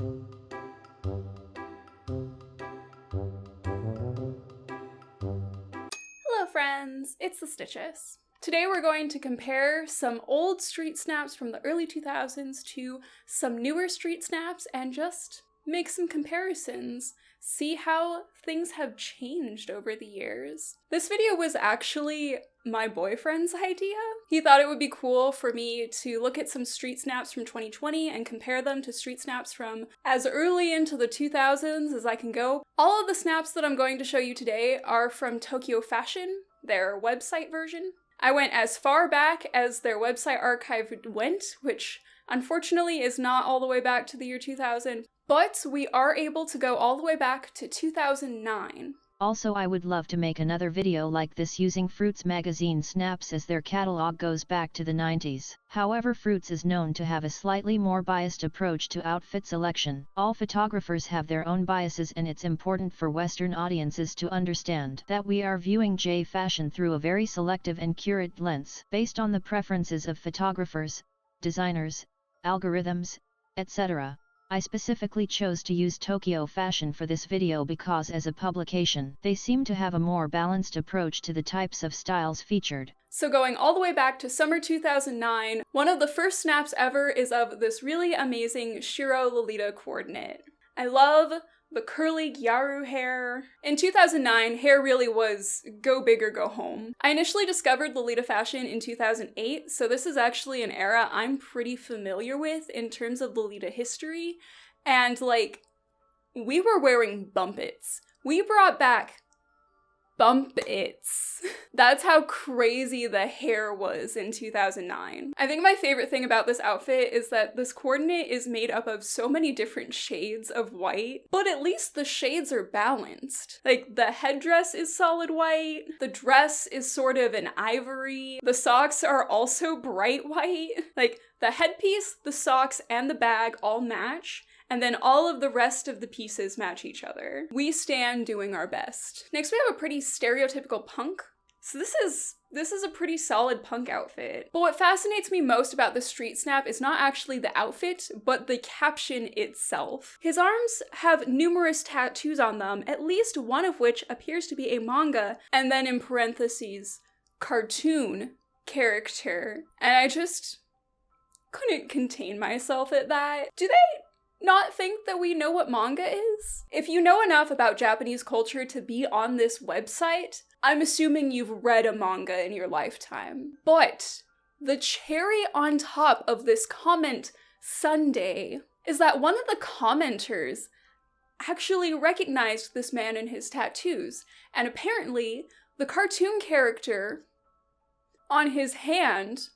Hello friends, it's the Stitches. Today we're going to compare some old street snaps from the early 2000s to some newer street snaps and just make some comparisons, see how things have changed over the years. This video was actually my boyfriend's idea. He thought it would be cool for me to look at some street snaps from 2020 and compare them to street snaps from as early into the 2000s as I can go. All of the snaps that I'm going to show you today are from Tokyo Fashion, their website version. I went as far back as their website archive went, which unfortunately is not all the way back to the year 2000, but we are able to go all the way back to 2009. Also, I would love to make another video like this using Fruits magazine snaps, as their catalog goes back to the 90s. However, Fruits is known to have a slightly more biased approach to outfit selection. All photographers have their own biases, and it's important for Western audiences to understand that we are viewing J-fashion through a very selective and curated lens, based on the preferences of photographers, designers, algorithms, etc. I specifically chose to use Tokyo Fashion for this video because as a publication, they seem to have a more balanced approach to the types of styles featured. So going all the way back to summer 2009, one of the first snaps ever is of this really amazing Shiro Lolita coordinate. I love the curly gyaru hair. In 2009, hair really was go big or go home. I initially discovered Lolita fashion in 2008, so this is actually an era I'm pretty familiar with in terms of Lolita history, and like, we were wearing bumpets. We brought back bumpets. That's how crazy the hair was in 2009. I think my favorite thing about this outfit is that this coordinate is made up of so many different shades of white, but at least the shades are balanced. Like, the headdress is solid white, the dress is sort of an ivory, the socks are also bright white. Like, the headpiece, the socks, and the bag all match, and then all of the rest of the pieces match each other. We stand doing our best. Next, we have a pretty stereotypical punk. So this is a pretty solid punk outfit. But what fascinates me most about the street snap is not actually the outfit, but the caption itself. His arms have numerous tattoos on them, at least one of which appears to be a manga, and then in parentheses, cartoon character. And I just couldn't contain myself at that. Do they not think that we know what manga is? If you know enough about Japanese culture to be on this website, I'm assuming you've read a manga in your lifetime. But the cherry on top of this comment Sunday is that one of the commenters actually recognized this man and his tattoos, and apparently the cartoon character on his hand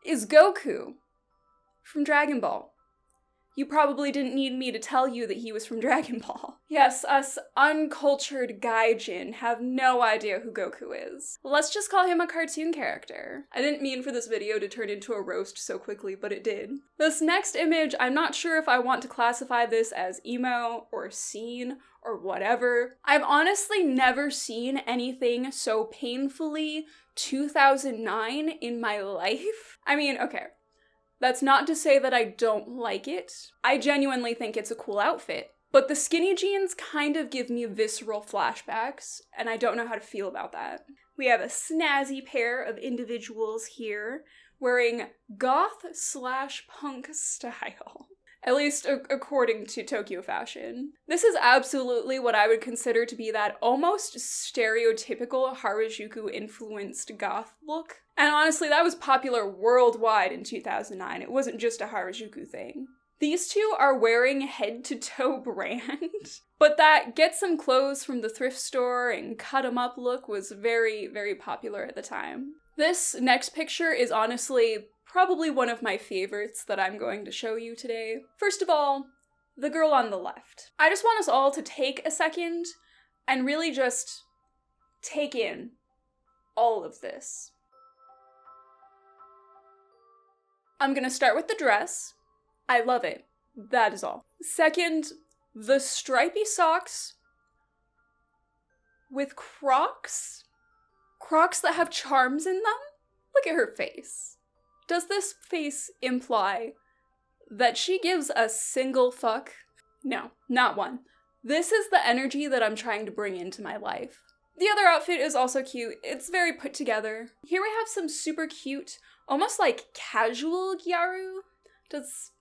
is Goku from Dragon Ball. You probably didn't need me to tell you that he was from Dragon Ball. Yes, us uncultured gaijin have no idea who Goku is. Let's just call him a cartoon character. I didn't mean for this video to turn into a roast so quickly, but it did. This next image, I'm not sure if I want to classify this as emo or scene or whatever. I've honestly never seen anything so painfully 2009 in my life. I mean, okay. That's not to say that I don't like it. I genuinely think it's a cool outfit. But the skinny jeans kind of give me visceral flashbacks, and I don't know how to feel about that. We have a snazzy pair of individuals here wearing goth/punk style. At least according to Tokyo Fashion. This is absolutely what I would consider to be that almost stereotypical Harajuku influenced goth look. And honestly, that was popular worldwide in 2009. It wasn't just a Harajuku thing. These two are wearing head-to-toe brand, but that get some clothes from the thrift store and cut 'em up look was very, very popular at the time. This next picture is honestly probably one of my favorites that I'm going to show you today. First of all, the girl on the left. I just want us all to take a second and really just take in all of this. I'm gonna start with the dress. I love it. That is all. Second, the stripy socks with Crocs. Crocs that have charms in them? Look at her face. Does this face imply that she gives a single fuck. No, not one. This is the energy that I'm trying to bring into my life. The other outfit is also cute. It's very put together. Here we have some super cute, almost like casual gyaru. Does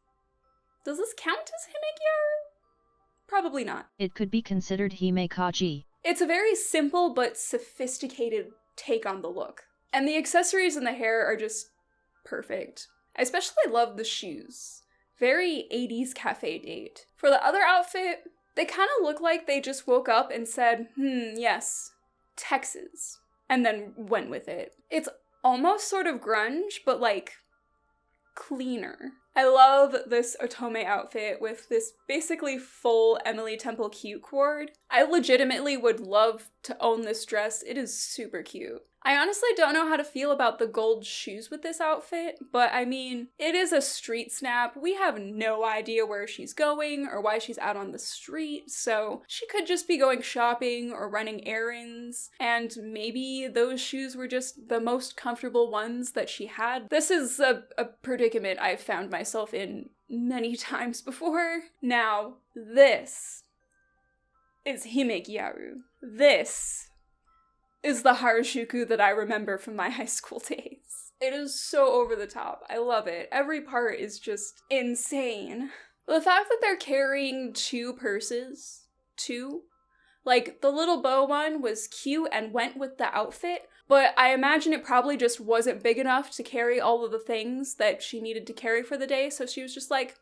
this count as hime gyaru? Probably not. It could be considered hime kaji. It's a very simple but sophisticated take on the look. And the accessories and the hair are just perfect. I especially love the shoes. Very 80s cafe date. For the other outfit, they kind of look like they just woke up and said, yes, Texas, and then went with it. It's almost sort of grunge, but like cleaner. I love this otome outfit with this basically full Emily Temple cute cord. I legitimately would love to own this dress. It is super cute. I honestly don't know how to feel about the gold shoes with this outfit, but I mean, it is a street snap. We have no idea where she's going or why she's out on the street, so she could just be going shopping or running errands, and maybe those shoes were just the most comfortable ones that she had. This is a predicament I've found myself in many times before. Now, this is hime gyaru. This is the Harajuku that I remember from my high school days. It is so over the top. I love it. Every part is just insane. The fact that they're carrying two purses, like the little bow one was cute and went with the outfit, but I imagine it probably just wasn't big enough to carry all of the things that she needed to carry for the day, so she was just like,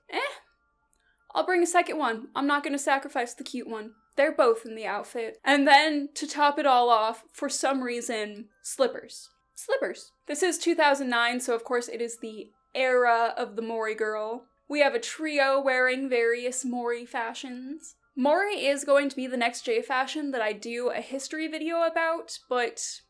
I'll bring a second one. I'm not gonna sacrifice the cute one. They're both in the outfit. And then, to top it all off, for some reason, slippers. Slippers. This is 2009, so of course it is the era of the Mori girl. We have a trio wearing various Mori fashions. Mori is going to be the next jfashion that I do a history video about, but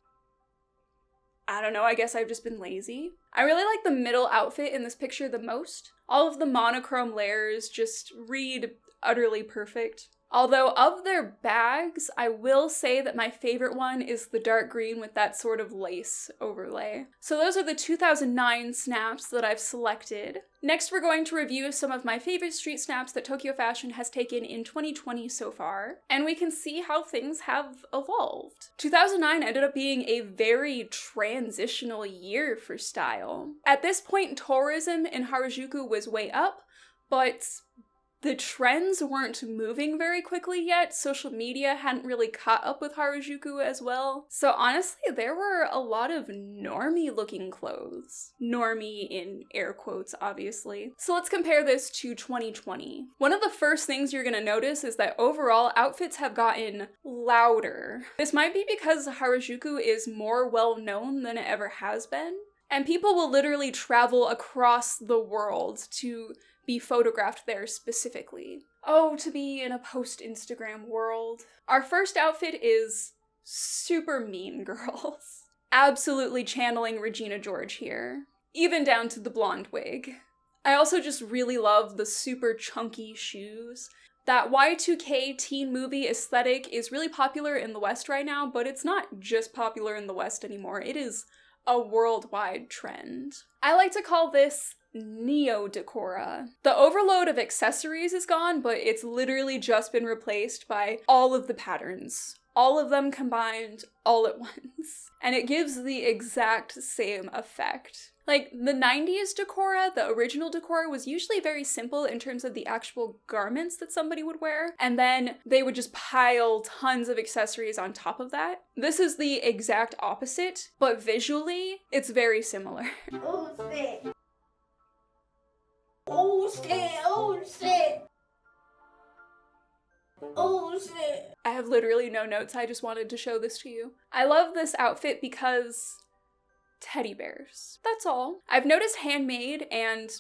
I don't know, I guess I've just been lazy. I really like the middle outfit in this picture the most. All of the monochrome layers just read utterly perfect. Although of their bags, I will say that my favorite one is the dark green with that sort of lace overlay. So those are the 2009 snaps that I've selected. Next, we're going to review some of my favorite street snaps that Tokyo Fashion has taken in 2020 so far, and we can see how things have evolved. 2009 ended up being a very transitional year for style. At this point, tourism in Harajuku was way up, but the trends weren't moving very quickly yet. Social media hadn't really caught up with Harajuku as well. So honestly, there were a lot of normie looking clothes. Normie in air quotes, obviously. So let's compare this to 2020. One of the first things you're gonna notice is that overall outfits have gotten louder. This might be because Harajuku is more well known than it ever has been. And people will literally travel across the world to be photographed there specifically. Oh, to be in a post-Instagram world. Our first outfit is super Mean Girls. Absolutely channeling Regina George here. Even down to the blonde wig. I also just really love the super chunky shoes. That Y2K teen movie aesthetic is really popular in the West right now, but it's not just popular in the West anymore. It is a worldwide trend. I like to call this neo-decora. The overload of accessories is gone, but it's literally just been replaced by all of the patterns. All of them combined all at once. And it gives the exact same effect. Like, the 90s decora, the original decor, was usually very simple in terms of the actual garments that somebody would wear, and then they would just pile tons of accessories on top of that. This is the exact opposite, but visually, it's very similar. Oh, shit. Oh, shit. Oh, shit. Oh, shit. I have literally no notes, I just wanted to show this to you. I love this outfit because teddy bears. That's all. I've noticed handmade and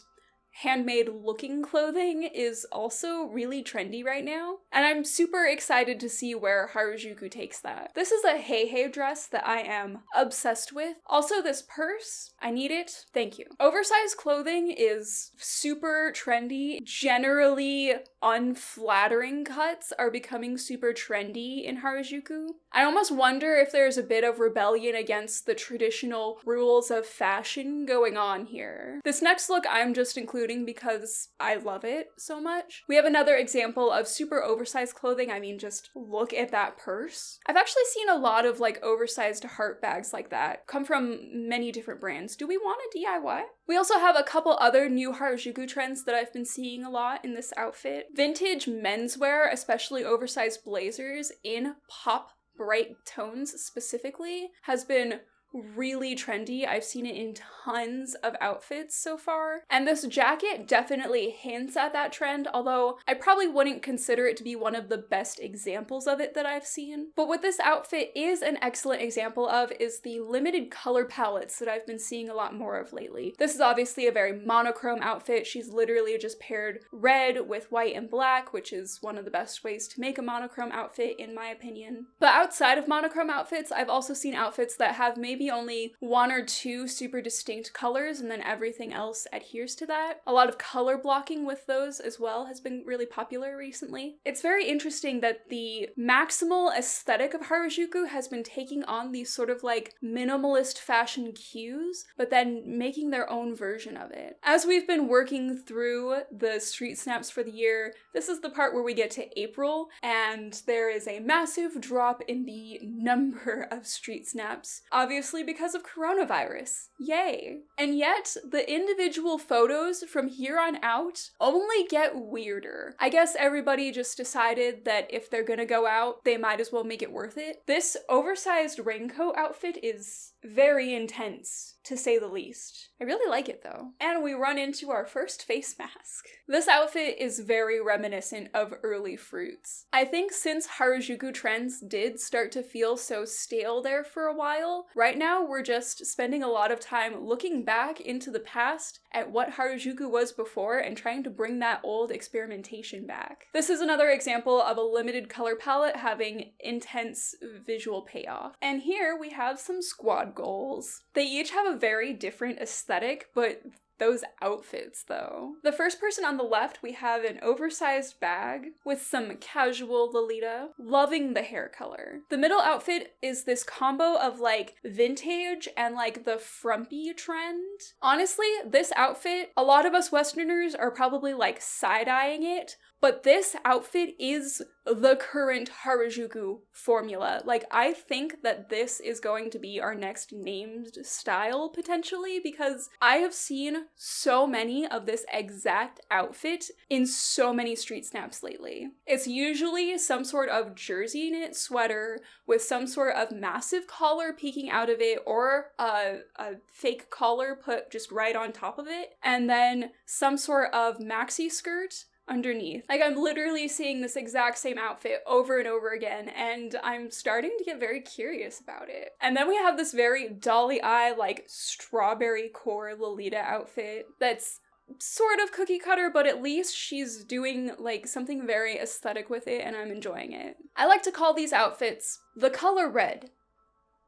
handmade looking clothing is also really trendy right now, and I'm super excited to see where Harajuku takes that. This is a Hey dress that I am obsessed with. Also, this purse, I need it. Thank you. Oversized clothing is super trendy. Generally, unflattering cuts are becoming super trendy in Harajuku. I almost wonder if there's a bit of rebellion against the traditional rules of fashion going on here. This next look I'm just including including because I love it so much. We have another example of super oversized clothing. I mean, just look at that purse. I've actually seen a lot of like oversized heart bags like that come from many different brands. Do we want a DIY? We also have a couple other new Harajuku trends that I've been seeing a lot in this outfit. Vintage menswear, especially oversized blazers in pop bright tones specifically, has been really trendy. I've seen it in tons of outfits so far. And this jacket definitely hints at that trend, although I probably wouldn't consider it to be one of the best examples of it that I've seen. But what this outfit is an excellent example of is the limited color palettes that I've been seeing a lot more of lately. This is obviously a very monochrome outfit. She's literally just paired red with white and black, which is one of the best ways to make a monochrome outfit in my opinion. But outside of monochrome outfits, I've also seen outfits that have maybe only one or two super distinct colors and then everything else adheres to that. A lot of color blocking with those as well has been really popular recently. It's very interesting that the maximal aesthetic of Harajuku has been taking on these sort of like minimalist fashion cues, but then making their own version of it. As we've been working through the street snaps for the year, this is the part where we get to April, and there is a massive drop in the number of street snaps. Obviously because of coronavirus. Yay! And yet, the individual photos from here on out only get weirder. I guess everybody just decided that if they're gonna go out, they might as well make it worth it. This oversized raincoat outfit is very intense, to say the least. I really like it though. And we run into our first face mask. This outfit is very reminiscent of early fruits. I think since Harajuku trends did start to feel so stale there for a while, right now we're just spending a lot of time looking back into the past at what Harajuku was before and trying to bring that old experimentation back. This is another example of a limited color palette having intense visual payoff. And here we have some squad goals. They each have a very different aesthetic, but those outfits though. The first person on the left, we have an oversized bag with some casual Lolita, loving the hair color. The middle outfit is this combo of like vintage and like the frumpy trend. Honestly, this outfit, a lot of us Westerners are probably like side-eyeing it, but this outfit is the current Harajuku formula. Like, I think that this is going to be our next named style, potentially, because I have seen so many of this exact outfit in so many street snaps lately. It's usually some sort of jersey knit sweater with some sort of massive collar peeking out of it, or a fake collar put just right on top of it, and then some sort of maxi skirt underneath. Like, I'm literally seeing this exact same outfit over and over again, and I'm starting to get very curious about it. And then we have this very dolly eye, like, strawberry core Lolita outfit that's sort of cookie cutter, but at least she's doing, like, something very aesthetic with it, and I'm enjoying it. I like to call these outfits the color red,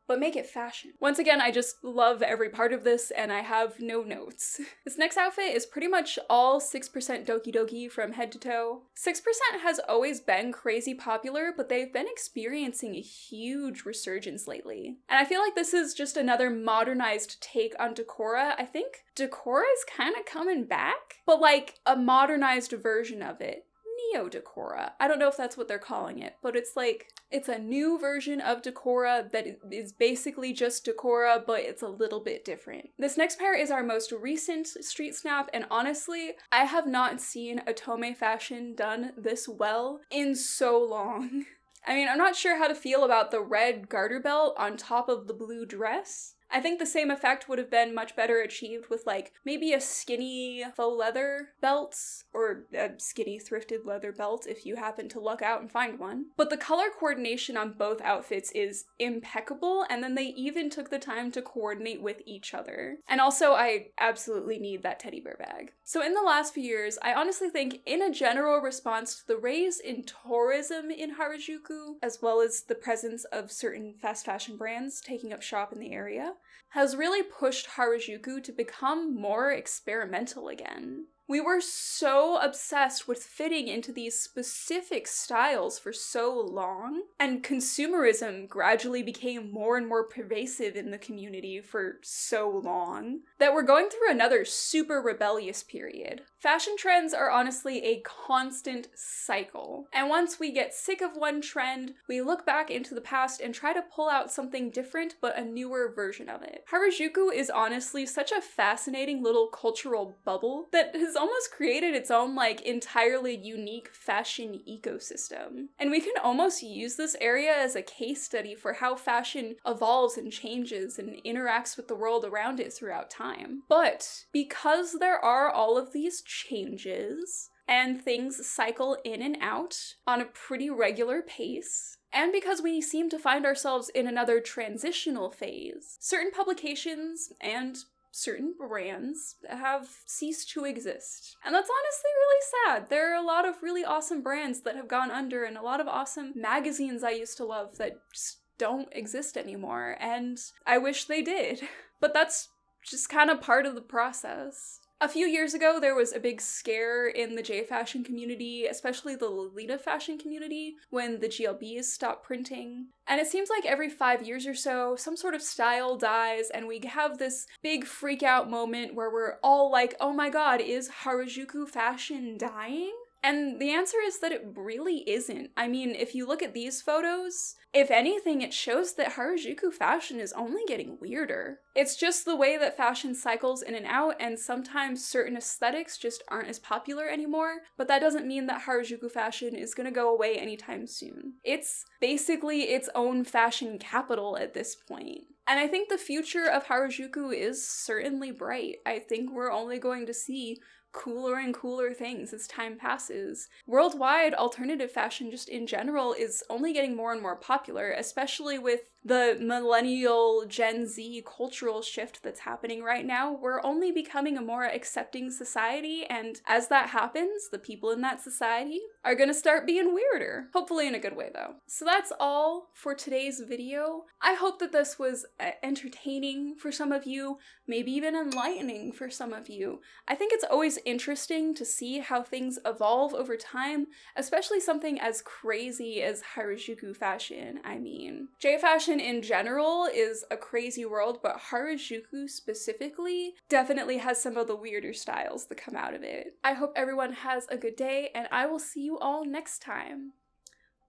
but make it fashion. Once again, I just love every part of this, and I have no notes. This next outfit is pretty much all 6% Doki Doki from head to toe. 6% has always been crazy popular, but they've been experiencing a huge resurgence lately. And I feel like this is just another modernized take on Decora. I think Decora is kind of coming back, but like a modernized version of it. Neo-Decora. I don't know if that's what they're calling it, but it's like, it's a new version of Decora that is basically just Decora, but it's a little bit different. This next pair is our most recent street snap, and honestly, I have not seen Otome fashion done this well in so long. I mean, I'm not sure how to feel about the red garter belt on top of the blue dress. I think the same effect would have been much better achieved with like maybe a skinny faux leather belt, or a skinny thrifted leather belt if you happen to luck out and find one. But the color coordination on both outfits is impeccable, and then they even took the time to coordinate with each other. And also, I absolutely need that teddy bear bag. So in the last few years, I honestly think in a general response to the rise in tourism in Harajuku, as well as the presence of certain fast fashion brands taking up shop in the area, has really pushed Harajuku to become more experimental again. We were so obsessed with fitting into these specific styles for so long, and consumerism gradually became more and more pervasive in the community for so long, that we're going through another super rebellious period. Fashion trends are honestly a constant cycle, and once we get sick of one trend, we look back into the past and try to pull out something different but a newer version of it. Harajuku is honestly such a fascinating little cultural bubble that has almost created its own entirely unique fashion ecosystem. And we can almost use this area as a case study for how fashion evolves and changes and interacts with the world around it throughout time. But because there are all of these changes, and things cycle in and out on a pretty regular pace, and because we seem to find ourselves in another transitional phase, certain publications and certain brands have ceased to exist. And that's honestly really sad. There are a lot of really awesome brands that have gone under, and a lot of awesome magazines I used to love that just don't exist anymore, and I wish they did. But that's just kind of part of the process. A few years ago, there was a big scare in the jfashion community, especially the Lolita fashion community, when the GLBs stopped printing. And it seems like every 5 years or so, some sort of style dies, and we have this big freak out moment where we're all like, oh my god, is Harajuku fashion dying? And the answer is that it really isn't. I mean, if you look at these photos, if anything, it shows that Harajuku fashion is only getting weirder. It's just the way that fashion cycles in and out, and sometimes certain aesthetics just aren't as popular anymore, but that doesn't mean that Harajuku fashion is gonna go away anytime soon. It's basically its own fashion capital at this point. And I think the future of Harajuku is certainly bright. I think we're only going to see cooler and cooler things as time passes. Worldwide, alternative fashion just in general is only getting more and more popular, especially with the millennial Gen Z cultural shift that's happening right now. We're only becoming a more accepting society, and as that happens, the people in that society are gonna start being weirder. Hopefully in a good way, though. So that's all for today's video. I hope that this was entertaining for some of you, maybe even enlightening for some of you. I think it's always interesting to see how things evolve over time, especially something as crazy as Harajuku fashion. I mean, jfashion in general is a crazy world, but Harajuku specifically definitely has some of the weirder styles that come out of it. I hope everyone has a good day, and I will see you all next time.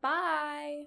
Bye!